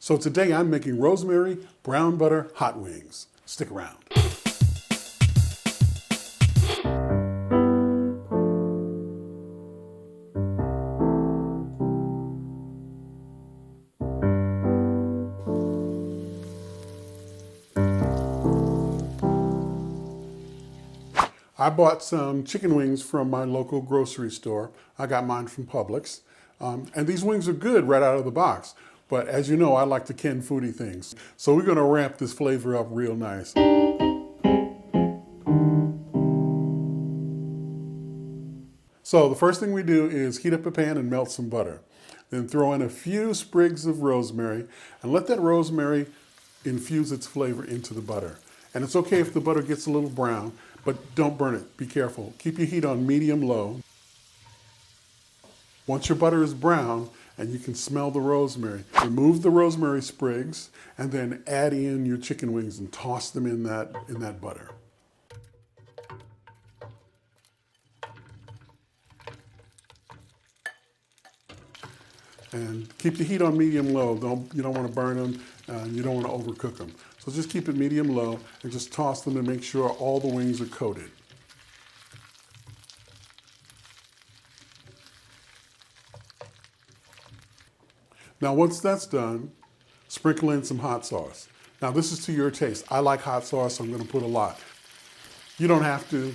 So today I'm making rosemary brown butter hot wings. Stick around. I bought some chicken wings from my local grocery store. I got mine from Publix. And these wings are good right out of the box. But as you know, I like to can foodie things. So we're going to ramp this flavor up real nice. So the first thing we do is heat up a pan and melt some butter. Then throw in a few sprigs of rosemary and let that rosemary infuse its flavor into the butter. And it's okay if the butter gets a little brown, but don't burn it. Be careful. Keep your heat on medium-low. Once your butter is brown and you can smell the rosemary, remove the rosemary sprigs and then add in your chicken wings and toss them in that butter. And keep the heat on medium-low. You don't want to burn them. You don't want to overcook them. So just keep it medium-low and just toss them and make sure all the wings are coated. Now once that's done, sprinkle in some hot sauce. Now this is to your taste. I like hot sauce, so I'm going to put a lot. You don't have to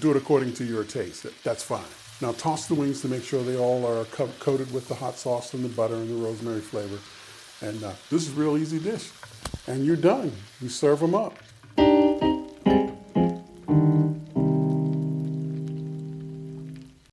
do it according to your taste. That's fine. Now toss the wings to make sure they all are coated with the hot sauce and the butter and the rosemary flavor. And this is a real easy dish. And you're done. You serve them up.